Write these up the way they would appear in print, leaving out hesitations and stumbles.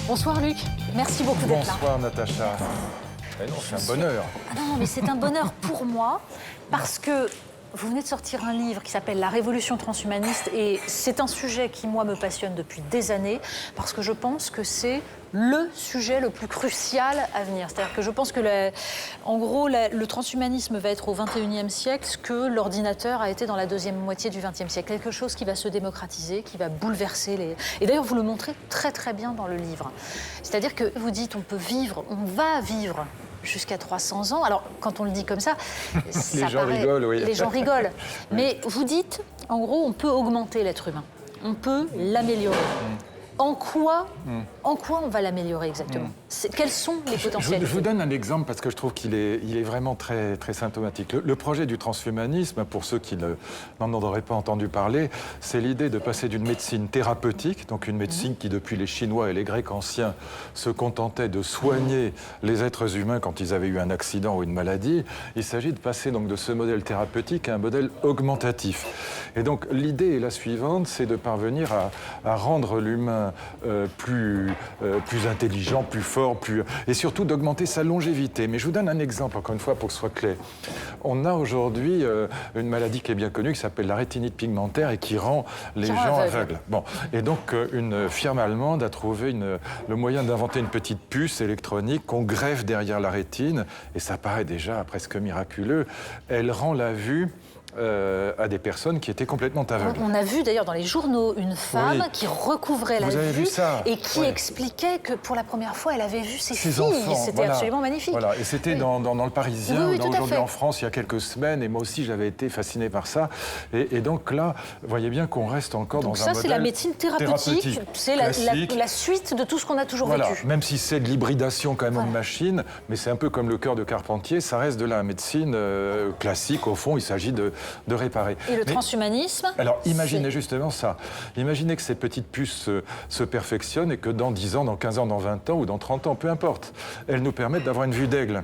Bonsoir Luc, merci beaucoup d'être là. Bonsoir Natacha. Eh non, c'est un bonheur. Ah non, mais c'est un bonheur pour moi parce que vous venez de sortir un livre qui s'appelle La Révolution transhumaniste et c'est un sujet qui, moi, me passionne depuis des années parce que je pense que c'est le sujet le plus crucial à venir. C'est-à-dire que je pense que, en gros, le transhumanisme va être au XXIe siècle ce que l'ordinateur a été dans la deuxième moitié du XXe siècle. Quelque chose qui va se démocratiser, qui va bouleverser les... Et d'ailleurs, vous le montrez très, très bien dans le livre. C'est-à-dire que vous dites, on peut vivre, on va vivre jusqu'à 300 ans. Alors, quand on le dit comme ça, les gens rigolent, oui. Les gens rigolent. Mais vous dites, en gros, on peut augmenter l'être humain. On peut l'améliorer. En quoi on va l'améliorer exactement? Quels sont les potentialités? Je vous donne un exemple parce que je trouve qu'il est vraiment très, très symptomatique. Le projet du transhumanisme, pour ceux qui n'en auraient pas entendu parler, c'est l'idée de passer d'une médecine thérapeutique, donc une médecine qui, depuis les Chinois et les Grecs anciens, se contentait de soigner les êtres humains quand ils avaient eu un accident ou une maladie. Il s'agit de passer donc de ce modèle thérapeutique à un modèle augmentatif. Et donc l'idée est la suivante, c'est de parvenir à rendre l'humain plus intelligent, plus fort, et surtout d'augmenter sa longévité. Mais je vous donne un exemple, encore une fois, pour que ce soit clair. On a aujourd'hui une maladie qui est bien connue, qui s'appelle la rétinite pigmentaire et qui rend les gens aveugles. Bon. Et donc, une firme allemande a trouvé le moyen d'inventer une petite puce électronique qu'on greffe derrière la rétine, et ça paraît déjà presque miraculeux. Elle rend la vue à des personnes qui étaient complètement aveugles. On a vu d'ailleurs dans les journaux une femme qui recouvrait la vue et qui expliquait que pour la première fois elle avait vu ses filles. C'était absolument magnifique. Voilà. Et c'était dans le Parisien, aujourd'hui en France, il y a quelques semaines, et moi aussi j'avais été fasciné par ça. Et donc là, vous voyez bien qu'on reste encore dans un modèle ça, c'est la médecine thérapeutique. C'est la suite de tout ce qu'on a toujours vécu. Même si c'est de l'hybridation quand même en machine, mais c'est un peu comme le cœur de Carpentier, ça reste de la médecine classique. Au fond, il s'agit de réparer. Et le transhumanisme? Alors, imaginez justement ça. Imaginez que ces petites puces se perfectionnent et que dans 10 ans, dans 15 ans, dans 20 ans ou dans 30 ans, peu importe, elles nous permettent d'avoir une vue d'aigle.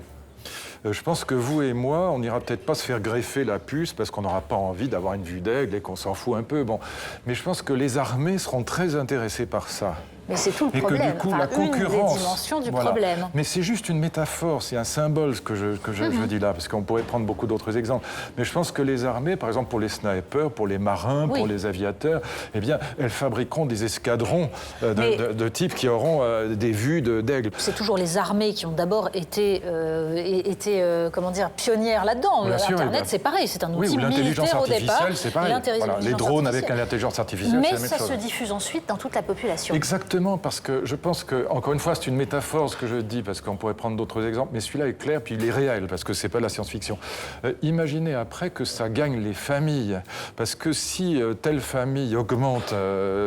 Je pense que vous et moi, on n'ira peut-être pas se faire greffer la puce parce qu'on n'aura pas envie d'avoir une vue d'aigle et qu'on s'en fout un peu. Bon. Mais je pense que les armées seront très intéressées par ça. Mais c'est tout le problème. Et que du coup, la concurrence, une des dimensions du problème. Mais c'est juste une métaphore, c'est un symbole ce que je dis là, parce qu'on pourrait prendre beaucoup d'autres exemples. Mais je pense que les armées, par exemple pour les snipers, pour les marins, pour les aviateurs, eh bien, elles fabriqueront des escadrons de types qui auront des vues d'aigle. C'est toujours les armées qui ont d'abord été comment dire, pionnières là-dedans. Internet, c'est pareil, c'est un outil militaire au départ. C'est pareil. Les drones avec l'intelligence artificielle, c'est la même chose. Mais ça se diffuse ensuite dans toute la population. Exactement, parce que je pense que, encore une fois, c'est une métaphore ce que je dis, parce qu'on pourrait prendre d'autres exemples, mais celui-là est clair, puis il est réel, parce que c'est pas de la science-fiction. Imaginez après que ça gagne les familles, parce que si telle famille augmente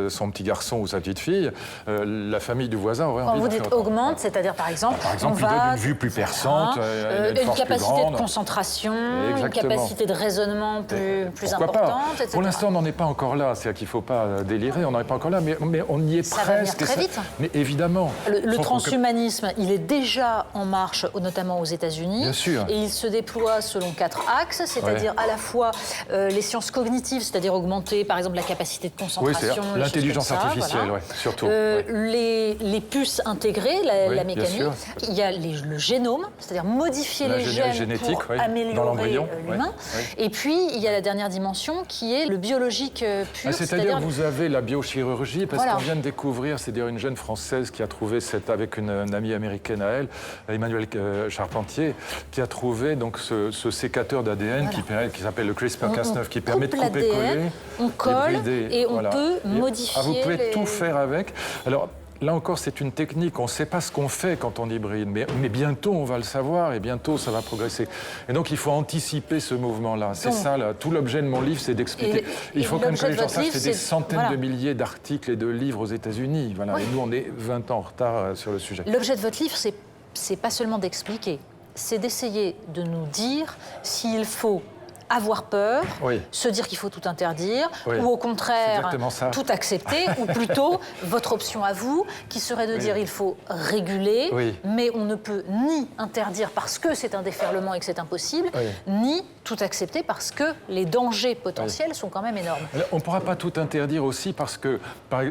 son petit garçon ou sa petite fille, la famille du voisin aurait envie de faire... Quand vous dites augmente, c'est-à-dire par exemple, il donne une vue plus perçante, une capacité de concentration, une capacité de raisonnement plus importante, etc. Pour l'instant, on n'en est pas encore là, c'est-à-dire qu'il ne faut pas délirer, on n'en est pas encore là, mais on y est presque. Très vite. Mais évidemment. Le transhumanisme, il est déjà en marche, notamment aux États-Unis. Bien sûr. Et il se déploie selon 4 axes, c'est-à-dire à la fois les sciences cognitives, c'est-à-dire augmenter, par exemple, la capacité de concentration. Oui, l'intelligence artificielle, surtout. Les puces intégrées, la mécanique. Il y a le génome, c'est-à-dire modifier les gènes pour améliorer l'humain. Et puis, il y a la dernière dimension qui est le biologique pur. C'est-à-dire que vous avez la biochirurgie, parce qu'on vient de découvrir, c'est d'ailleurs une jeune Française qui a trouvé, avec une amie américaine à elle, Emmanuelle Charpentier, qui a trouvé donc ce sécateur d'ADN qui s'appelle le CRISPR-Cas9, qui permet de couper-coller, on colle et on peut modifier. Vous pouvez tout faire avec. Alors, là encore, c'est une technique. On ne sait pas ce qu'on fait quand on hybride, mais bientôt, on va le savoir et bientôt, ça va progresser. Et donc, il faut anticiper ce mouvement-là. C'est ça, là. Tout l'objet de mon livre, c'est d'expliquer. Il faut quand même que les gens sachent que c'est des centaines de milliers d'articles et de livres aux États-Unis. Voilà. Et nous, on est 20 ans en retard sur le sujet. L'objet de votre livre, c'est pas seulement d'expliquer, c'est d'essayer de nous dire s'il faut avoir peur, se dire qu'il faut tout interdire, ou au contraire tout accepter, ou plutôt votre option à vous, qui serait de dire il faut réguler, mais on ne peut ni interdire parce que c'est un déferlement et que c'est impossible, ni tout accepter parce que les dangers potentiels sont quand même énormes. On ne pourra pas tout interdire aussi parce que,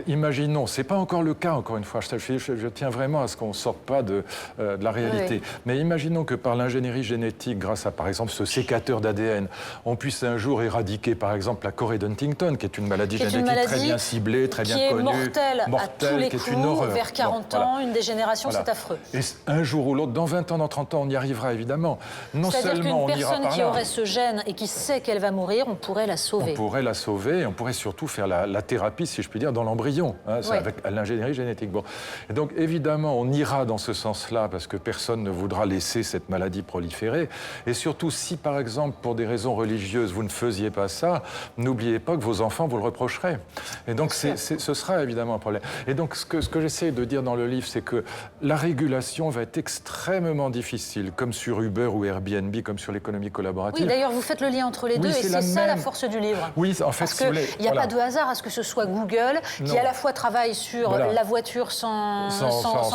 imaginons, ce n'est pas encore le cas, encore une fois, je tiens vraiment à ce qu'on ne sorte pas de la réalité, Oui. mais imaginons que par l'ingénierie génétique, grâce à par exemple ce sécateur d'ADN, on puisse un jour éradiquer par exemple la Corée d'Huntington, qui est une maladie génétique très bien ciblée, très bien connue, mortelle à tous les coups, vers 40 ans, une dégénération, c'est affreux. Et un jour ou l'autre, dans 20 ans, dans 30 ans, on y arrivera évidemment. Non seulement on ira par là. C'est-à-dire qu'une personne qui aurait ce gène et qui sait qu'elle va mourir, on pourrait la sauver. On pourrait la sauver et on pourrait surtout faire la thérapie, si je puis dire, dans l'embryon, avec l'ingénierie génétique. Bon. Et donc évidemment, on ira dans ce sens-là parce que personne ne voudra laisser cette maladie proliférer. Et surtout, si par exemple, pour des raisons religieuses, vous ne faisiez pas ça, n'oubliez pas que vos enfants vous le reprocheraient. Et donc ce sera évidemment un problème. Et donc ce que j'essaie de dire dans le livre, c'est que la régulation va être extrêmement difficile, comme sur Uber ou Airbnb, comme sur l'économie collaborative. Oui, d'ailleurs, vous faites le lien entre les deux et c'est ça la force du livre. Oui, en fait, parce qu'il n'y a pas de hasard à ce que ce soit Google qui à la fois travaille sur la voiture sans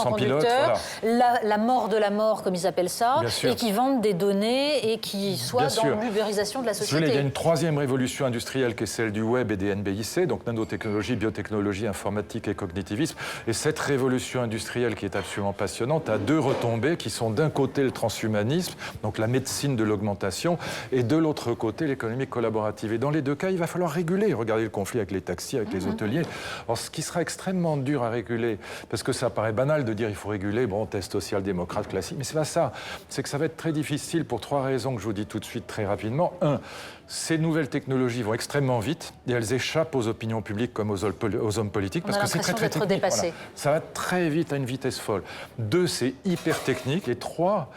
conducteur, la mort de la mort, comme ils appellent ça, et qui vendent des données et qui soit dans l'ubérisation de la société. Il y a une troisième révolution industrielle qui est celle du web et des NBIC, donc nanotechnologie, biotechnologie, informatique et cognitivisme. Et cette révolution industrielle qui est absolument passionnante a deux retombées qui sont d'un côté le transhumanisme, donc la médecine de l'augmentation, et de l'autre côté l'économie collaborative. Et dans les deux cas, il va falloir réguler. Regardez le conflit avec les taxis, avec les hôteliers. Alors, ce qui sera extrêmement dur à réguler, parce que ça paraît banal de dire il faut réguler, bon, test social-démocrate classique, mais c'est pas ça. C'est que ça va être très difficile pour trois raisons que je vous dis tout de suite très rapidement. Un, ces nouvelles technologies vont extrêmement vite et elles échappent aux opinions publiques comme aux hommes politiques parce que c'est très technique. Dépassé. Voilà. Ça va très vite à une vitesse folle. Deux, c'est hyper technique. Et trois,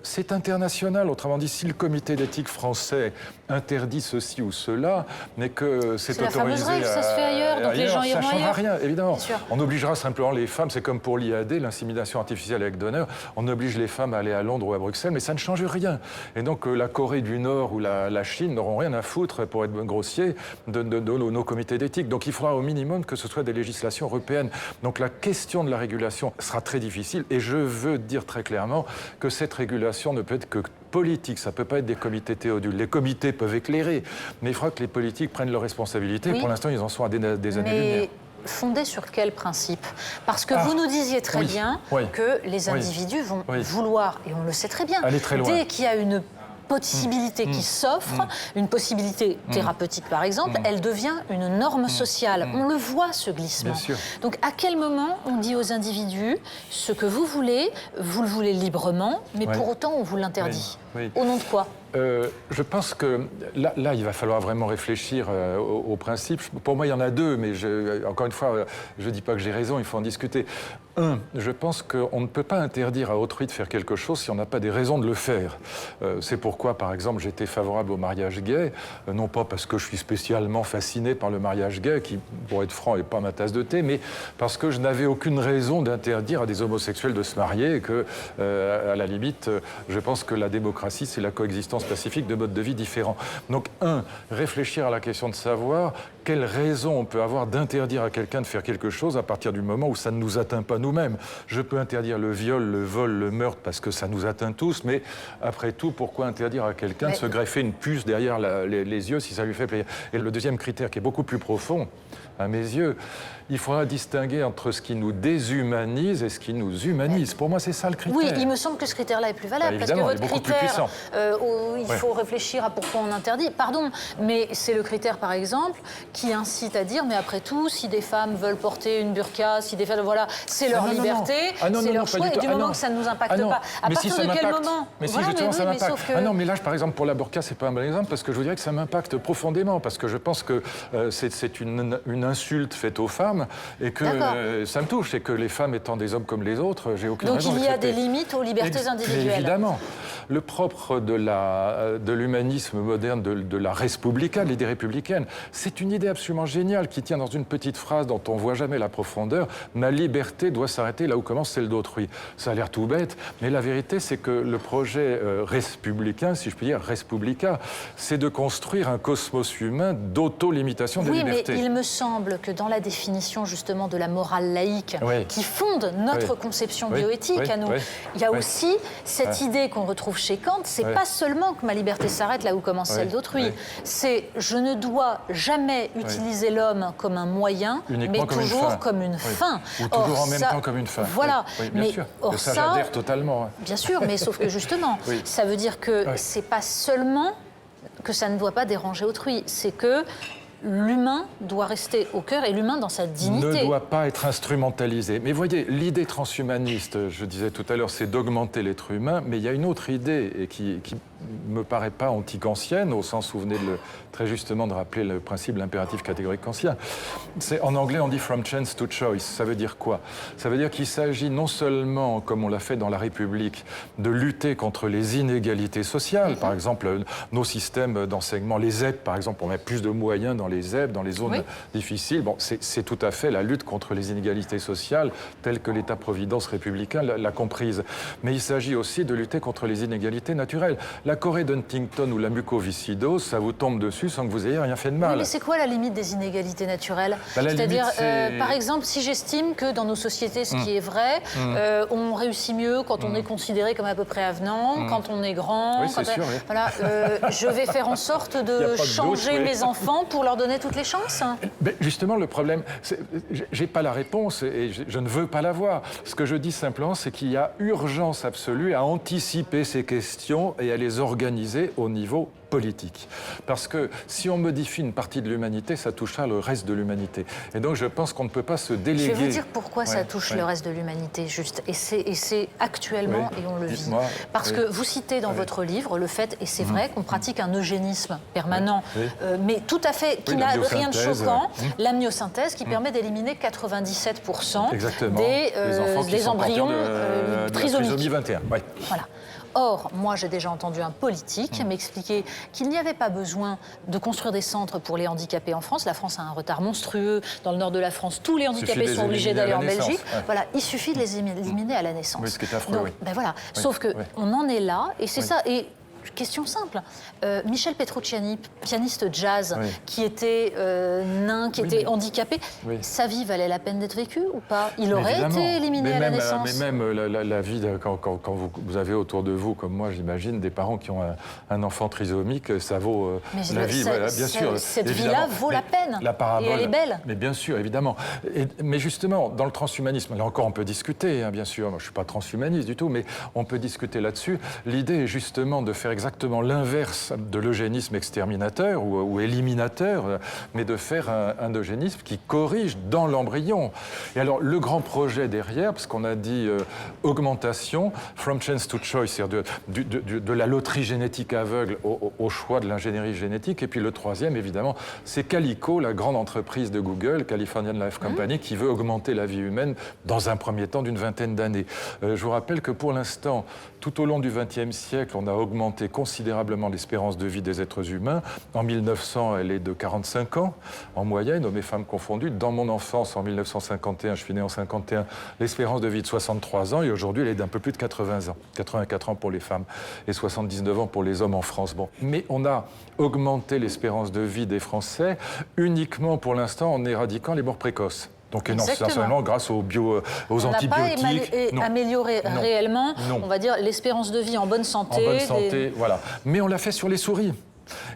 c'est international. Autrement dit, si le comité d'éthique français interdit ceci ou cela, mais que c'est autorisé. La fameuse règle, ça se fait ailleurs, donc les gens iront ailleurs. Ça ne changera rien, évidemment. On obligera simplement les femmes, c'est comme pour l'IAD, l'insémination artificielle avec donneur, on oblige les femmes à aller à Londres ou à Bruxelles, mais ça ne change rien. Et donc la Corée du Nord ou la Chine n'auront rien à foutre, pour être grossier, de nos comités d'éthique. Donc il faudra au minimum que ce soit des législations européennes. Donc la question de la régulation sera très difficile, et je veux dire très clairement que cette régulation ne peut être que politique, ça ne peut pas être des comités théodules. Les comités peuvent éclairer, mais il faudra que les politiques prennent leurs responsabilités. Pour l'instant, ils en sont à des années-lumière. Fondé sur quel principe? Parce que vous nous disiez très bien que les individus vont vouloir, et on le sait très bien, dès qu'il y a une possibilité qui s'offre, une possibilité thérapeutique par exemple, elle devient une norme sociale. On le voit, ce glissement. Donc à quel moment on dit aux individus, ce que vous le voulez librement, mais pour autant on vous l'interdit? Au nom de quoi? Je pense que là, il va falloir vraiment réfléchir aux principes. Pour moi, il y en a deux, mais encore une fois, je ne dis pas que j'ai raison, il faut en discuter. Un, je pense qu'on ne peut pas interdire à autrui de faire quelque chose si on n'a pas des raisons de le faire. C'est pourquoi, par exemple, j'étais favorable au mariage gay, non pas parce que je suis spécialement fasciné par le mariage gay, qui, pour être franc, n'est pas ma tasse de thé, mais parce que je n'avais aucune raison d'interdire à des homosexuels de se marier et que, à la limite, je pense que la démocratie, c'est la coexistence pacifique de modes de vie différents. Donc, réfléchir à la question de savoir quelle raison on peut avoir d'interdire à quelqu'un de faire quelque chose à partir du moment où ça ne nous atteint pas nous-mêmes. Je peux interdire le viol, le vol, le meurtre parce que ça nous atteint tous, mais après tout, pourquoi interdire à quelqu'un de se greffer une puce derrière les yeux si ça lui fait plaisir? Et le deuxième critère qui est beaucoup plus profond, à mes yeux, il faudra distinguer entre ce qui nous déshumanise et ce qui nous humanise. Pour moi, c'est ça le critère. Oui, il me semble que ce critère-là est plus valable, parce que votre critère, il faut réfléchir à pourquoi on interdit. Pardon, mais c'est le critère, par exemple, qui incite à dire, mais après tout, si des femmes veulent porter une burqa, si des femmes, voilà, c'est leur liberté, c'est leur choix, et du moment que ça ne nous impacte pas. À partir de quel moment? Mais si, justement, ça m'impacte. Ah non, mais là, par exemple, pour la burqa, c'est pas un bon exemple, parce que je vous dirais que ça m'impacte profondément, parce que je pense que c'est une insulte faite aux femmes, et que ça me touche, et que les femmes étant des hommes comme les autres, j'ai aucune raison Donc il y a d'accepter. des limites aux libertés individuelles. Évidemment. Le propre de l'humanisme moderne, de la Respublica, l'idée républicaine, c'est une idée absolument géniale qui tient dans une petite phrase dont on ne voit jamais la profondeur. Ma liberté doit s'arrêter là où commence celle d'autrui. Ça a l'air tout bête, mais la vérité, c'est que le projet républicain, si je puis dire, Respublica, c'est de construire un cosmos humain d'auto-limitation des libertés. Oui, mais il me semble que dans la définition question justement de la morale laïque Oui. qui fonde notre Oui. conception Oui. bioéthique Oui. à nous. Oui. Il y a Oui. aussi cette idée qu'on retrouve chez Kant, c'est Oui. pas seulement que ma liberté s'arrête là où commence Oui. celle d'autrui, Oui. c'est je ne dois jamais utiliser l'homme comme un moyen, Uniquement mais comme toujours une fin. comme une Oui. fin. Ou toujours Or, en même ça- temps comme une fin. Voilà. Oui, oui, bien mais sûr. or, Et ça, j'adhère totalement. Hein. Bien sûr, mais sauf que justement, Oui. ça veut dire que Oui. c'est pas seulement que ça ne doit pas déranger autrui, c'est que l'humain doit rester au cœur et l'humain dans sa dignité. Ne doit pas être instrumentalisé. Mais voyez, l'idée transhumaniste, je disais tout à l'heure, c'est d'augmenter l'être humain, mais il y a une autre idée et qui me paraît pas anti-kantienne, au sens où vous venez très justement de rappeler le principe de l'impératif catégorique kantien. C'est, en anglais, on dit « from chance to choice ». Ça veut dire quoi? Ça veut dire qu'il s'agit non seulement, comme on l'a fait dans la République, de lutter contre les inégalités sociales. Par exemple, nos systèmes d'enseignement, les ZEP, par exemple, on met plus de moyens dans les ZEP, dans les zones difficiles. Bon, c'est tout à fait la lutte contre les inégalités sociales, telle que l'État-providence républicain l'a comprise. Mais il s'agit aussi de lutter contre les inégalités naturelles. La Corée d'Huntington ou la mucoviscidose, ça vous tombe dessus sans que vous ayez rien fait de mal. Oui, mais c'est quoi la limite des inégalités naturelles? Bah, la C'est-à-dire, limite, c'est- par exemple, si j'estime que dans nos sociétés, ce qui est vrai, on réussit mieux quand on est considéré comme à peu près avenant, quand on est grand. Oui, c'est sûr, oui. Voilà, je vais faire en sorte Y a de pas de doute, changer oui. mes enfants pour leur donner toutes les chances. Mais justement, le problème, j'ai pas la réponse et je ne veux pas l'avoir. Ce que je dis simplement, c'est qu'il y a urgence absolue à anticiper ces questions et à les organiser au niveau politique. Parce que si on modifie une partie de l'humanité, ça touchera le reste de l'humanité. Et donc je pense qu'on ne peut pas se déléguer. Je vais vous dire pourquoi ça Ouais, touche ouais. le reste de l'humanité, juste. Et c'est actuellement, Oui. et on le vit. Dites-moi. Parce Oui. que vous citez dans votre livre le fait, et c'est vrai, qu'on pratique un eugénisme permanent, Oui. mais tout à fait, qui Oui, n'a la rien de myosynthèse. choquant, l'amniosynthèse qui permet d'éliminer 97% Exactement. des enfants qui sont embryons porteurs de la trisomiques. trisomie 21. Ouais. Voilà. Or, moi, j'ai déjà entendu un politique m'expliquer qu'il n'y avait pas besoin de construire des centres pour les handicapés en France. La France a un retard monstrueux. Dans le nord de la France, tous les handicapés de les sont obligés éliminer à d'aller la en naissance, Belgique. ouais. Voilà, il suffit de les éliminer à la naissance. Oui, ce qui est affreux, Donc, oui. ben voilà. Oui, Sauf que oui. on en est là, et c'est Oui. ça. Et question simple. Michel Petrucciani, pianiste jazz, Oui. qui était nain, qui Oui, était mais- handicapé, Oui. sa vie valait la peine d'être vécue ou pas? Il Mais aurait évidemment. été éliminé Mais à la même, naissance. Mais même la vie, quand vous avez autour de vous, comme moi j'imagine, des parents qui ont un enfant trisomique, ça vaut Mais la vie, ça- voilà, bien ça- sûr. cette évidemment. vie-là vaut la Mais peine. La parabole, Et elle est belle. Mais bien sûr, évidemment. Mais justement, dans le transhumanisme, là encore on peut discuter, hein, bien sûr, moi, je ne suis pas transhumaniste du tout, mais on peut discuter là-dessus. L'idée est justement de faire exactement l'inverse de l'eugénisme exterminateur ou éliminateur, mais de faire un eugénisme qui corrige dans l'embryon. Et alors, le grand projet derrière, parce qu'on a dit augmentation, from chance to choice, c'est-à-dire de la loterie génétique aveugle au choix de l'ingénierie génétique. Et puis le troisième, évidemment, c'est Calico, la grande entreprise de Google, Californian Life Company, qui veut augmenter la vie humaine dans un premier temps d'une vingtaine d'années. Je vous rappelle que pour l'instant, tout au long du XXe siècle, on a augmenté considérablement l'espérance de vie des êtres humains. En 1900, elle est de 45 ans en moyenne, hommes et femmes confondus. Dans mon enfance, en 1951, je suis né en 51, l'espérance de vie de 63 ans et aujourd'hui, elle est d'un peu plus de 80 ans. 84 ans pour les femmes et 79 ans pour les hommes en France. Bon. Mais on a augmenté l'espérance de vie des Français uniquement pour l'instant en éradiquant les morts précoces. Donc essentiellement grâce aux antibiotiques. On n'a pas Non. amélioré Non. réellement, Non. on va dire, l'espérance de vie en bonne santé. En bonne santé, voilà. Mais on l'a fait sur les souris.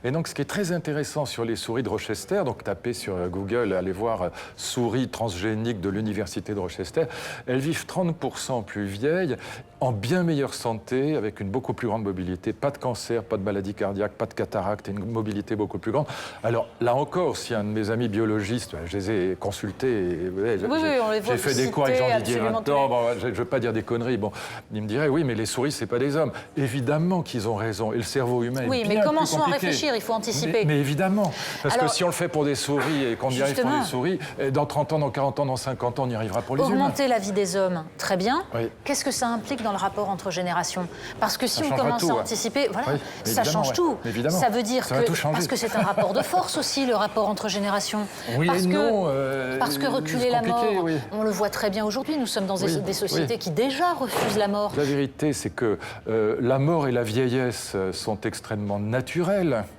Et donc, ce qui est très intéressant sur les souris de Rochester, donc tapez sur Google, allez voir souris transgéniques de l'université de Rochester, elles vivent 30% plus vieilles, en bien meilleure santé, avec une beaucoup plus grande mobilité, pas de cancer, pas de maladie cardiaque, pas de cataracte, et une mobilité beaucoup plus grande. Alors là encore, si un de mes amis biologistes, je les ai consultés, et, on les voit j'ai fait des cours avec Jean-Didier absolument Vintor, bon, je ne veux pas dire des conneries, bon, il me dirait, oui, mais les souris, c'est pas des hommes. Évidemment qu'ils ont raison, et le cerveau humain est bien mais plus commençons à compliqué. réfléchir, il faut anticiper. Mais évidemment, parce Alors, que si on le fait pour des souris et qu'on y arrive pour justement. des souris, dans 30 ans, dans 40 ans, dans 50 ans, on y arrivera pour les humains. Augmenter la vie des hommes, très bien. Oui. Qu'est-ce que ça implique dans le rapport entre générations? Parce que si Ça on changera commence tout, à ouais. anticiper, voilà, Oui, ça évidemment, change ouais. tout. Évidemment. Ça veut dire Ça va que tout changer. parce que c'est un rapport de force aussi, le rapport entre générations. Oui parce et que, non, parce que reculer c'est la mort, compliqué, oui. on le voit très bien aujourd'hui. Nous sommes dans Oui, des sociétés oui. qui déjà refusent la mort. La vérité, c'est que la mort et la vieillesse sont extrêmement naturelles. naturel.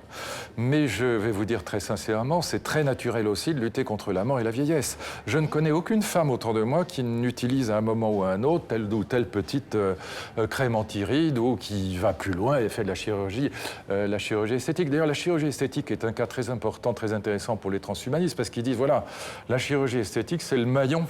Mais je vais vous dire très sincèrement, c'est très naturel aussi de lutter contre la mort et la vieillesse. Je ne connais aucune femme autour de moi qui n'utilise à un moment ou à un autre telle ou telle petite crème anti-rides ou qui va plus loin et fait de la chirurgie esthétique. D'ailleurs, la chirurgie esthétique est un cas très important, très intéressant pour les transhumanistes parce qu'ils disent, voilà, la chirurgie esthétique, c'est le maillon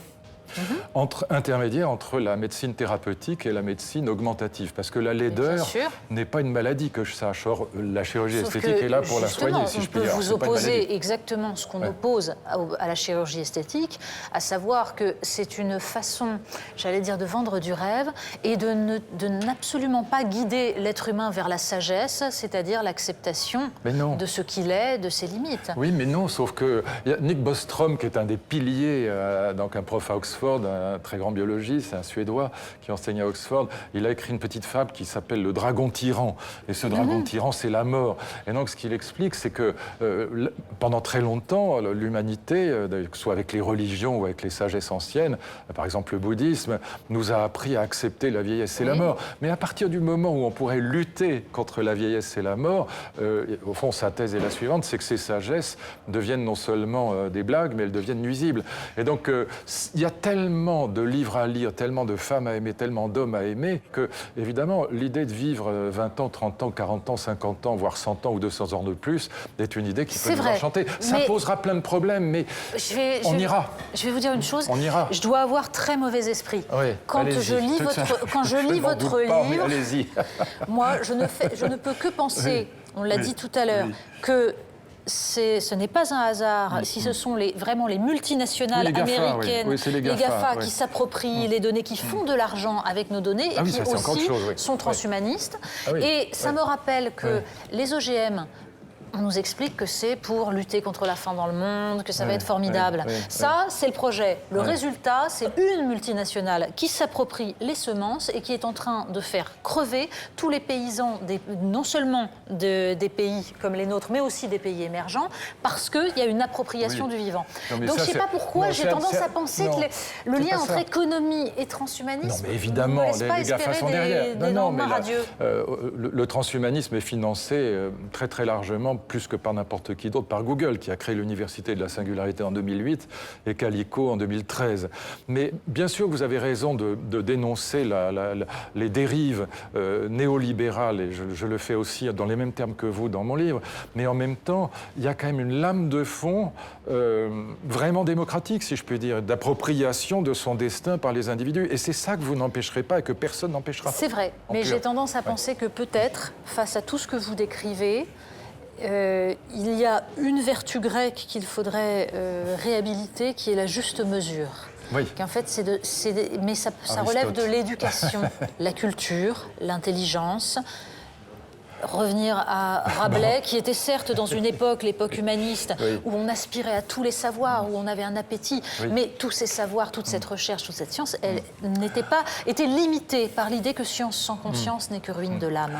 intermédiaire entre la médecine thérapeutique et la médecine augmentative. Parce que la laideur n'est pas une maladie que je sache. Or, la chirurgie esthétique est là pour la soigner, si je puis dire. On peut vous opposer exactement ce qu'on oppose à la chirurgie esthétique, à savoir que c'est une façon, j'allais dire, de vendre du rêve et de n'absolument pas guider l'être humain vers la sagesse, c'est-à-dire l'acceptation de ce qu'il est, de ses limites. Oui, mais non, sauf que y a Nick Bostrom, qui est un des piliers, donc un prof à Oxford, un très grand biologiste, un Suédois qui enseigne à Oxford, il a écrit une petite fable qui s'appelle Le dragon tyran. Et ce dragon tyran, c'est la mort. Et donc, ce qu'il explique, c'est que pendant très longtemps, l'humanité, soit avec les religions ou avec les sagesses anciennes, par exemple le bouddhisme, nous a appris à accepter la vieillesse et la mort. Mais à partir du moment où on pourrait lutter contre la vieillesse et la mort, au fond, sa thèse est la suivante, c'est que ces sagesses deviennent non seulement des blagues, mais elles deviennent nuisibles. Et donc, il y a tellement de livres à lire, tellement de femmes à aimer, tellement d'hommes à aimer, que, évidemment, l'idée de vivre 20 ans, 30 ans, 40 ans, 50 ans, voire 100 ans ou 200 ans de plus, est une idée qui peut nous enchanter. Ça posera plein de problèmes, mais on ira. Je vais vous dire une chose. On ira. Je dois avoir très mauvais esprit. Oui, quand je lis votre livre, allez-y. Moi, je ne peux que penser, on l'a dit tout à l'heure, que ce n'est pas un hasard si ce sont vraiment les multinationales américaines, les GAFA qui s'approprient les données, qui font de l'argent avec nos données et qui aussi sont transhumanistes. Et ça me rappelle que les OGM, on nous explique que c'est pour lutter contre la faim dans le monde, que ça va être formidable. Ça, c'est le projet. Le résultat, c'est une multinationale qui s'approprie les semences et qui est en train de faire crever tous les paysans, non seulement des pays comme les nôtres, mais aussi des pays émergents, parce qu'il y a une appropriation du vivant. Donc, je ne sais pas pourquoi, j'ai tendance à penser que le lien entre économie et transhumanisme... Non, mais évidemment, les GAFA sont derrière. Le transhumanisme est financé très, très largement, plus que par n'importe qui d'autre, par Google, qui a créé l'Université de la Singularité en 2008 et Calico en 2013. Mais bien sûr, vous avez raison de dénoncer les dérives néolibérales, et je le fais aussi dans les mêmes termes que vous dans mon livre, mais en même temps, il y a quand même une lame de fond vraiment démocratique, si je puis dire, d'appropriation de son destin par les individus. Et c'est ça que vous n'empêcherez pas et que personne n'empêchera. C'est vrai, mais j'ai tendance à penser que peut-être, face à tout ce que vous décrivez, il y a une vertu grecque qu'il faudrait réhabiliter, qui est la juste mesure. Oui. Qu'en fait, mais ça relève de l'éducation, la culture, l'intelligence. Revenir à Rabelais, qui était certes dans une époque, l'époque humaniste, où on aspirait à tous les savoirs, où on avait un appétit, mais tous ces savoirs, toute cette recherche, toute cette science, elle était limitée par l'idée que science sans conscience n'est que ruine de l'âme.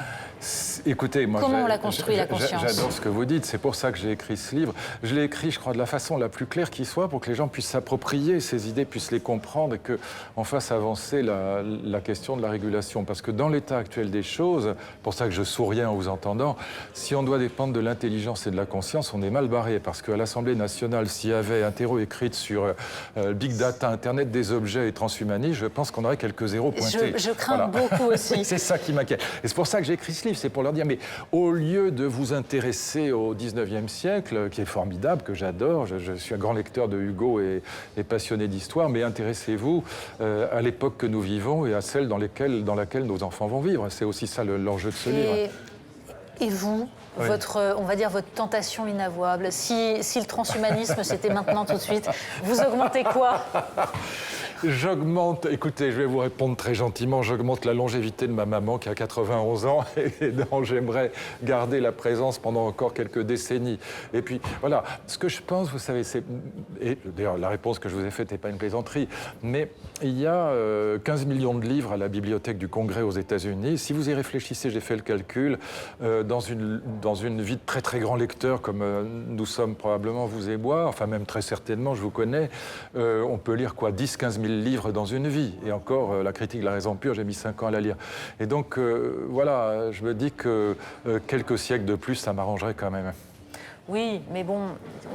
Écoutez, moi, comment on la construit, la conscience? J'adore ce que vous dites, c'est pour ça que j'ai écrit ce livre. Je l'ai écrit, je crois, de la façon la plus claire qui soit, pour que les gens puissent s'approprier ces idées, puissent les comprendre et qu'on fasse avancer la question de la régulation. Parce que dans l'état actuel des choses, pour ça que je souris en vous entendant, si on doit dépendre de l'intelligence et de la conscience, on est mal barré. Parce qu'à l'Assemblée nationale, s'il y avait un terreau écrit sur Big Data, Internet des objets et transhumanisme, je pense qu'on aurait quelques zéros pointés. Je crains beaucoup aussi. C'est ça qui m'inquiète. Et c'est pour ça que j'ai écrit ce livre, c'est pour leur dire, mais au lieu de vous intéresser au 19e siècle, qui est formidable, que j'adore, je suis un grand lecteur de Hugo et passionné d'histoire, mais intéressez-vous à l'époque que nous vivons et à celle dans laquelle nos enfants vont vivre. C'est aussi ça l'enjeu de ce livre. Et vous, on va dire votre tentation inavouable, si le transhumanisme c'était maintenant tout de suite, vous augmentez quoi? J'augmente, écoutez, je vais vous répondre très gentiment, j'augmente la longévité de ma maman qui a 91 ans et dont j'aimerais garder la présence pendant encore quelques décennies. Et puis, voilà, ce que je pense, vous savez, et d'ailleurs, la réponse que je vous ai faite n'est pas une plaisanterie, mais il y a 15 millions de livres à la Bibliothèque du Congrès aux États-Unis. Si vous y réfléchissez, j'ai fait le calcul, dans une vie de très très grand lecteur comme nous sommes probablement vous et moi, enfin même très certainement, je vous connais, on peut lire quoi, 10-15 000 livres dans une vie. Et encore, la critique de la raison pure, j'ai mis 5 ans à la lire. Et donc, voilà, je me dis que quelques siècles de plus, ça m'arrangerait quand même. Oui, mais bon,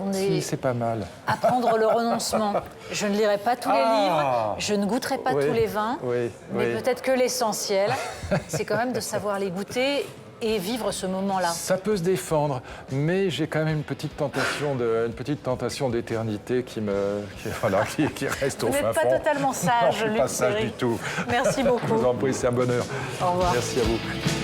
on est... Si, c'est pas mal. Apprendre le renoncement. Je ne lirai pas tous les livres, je ne goûterai pas tous les vins, mais peut-être que l'essentiel, c'est quand même de savoir les goûter et vivre ce moment-là. Ça peut se défendre, mais j'ai quand même une petite tentation d'éternité qui reste au fin fond. Vous n'êtes pas totalement sage, non, je ne suis pas sage du tout. Merci beaucoup. Je vous en prie, c'est un bonheur. Au revoir. Merci à vous.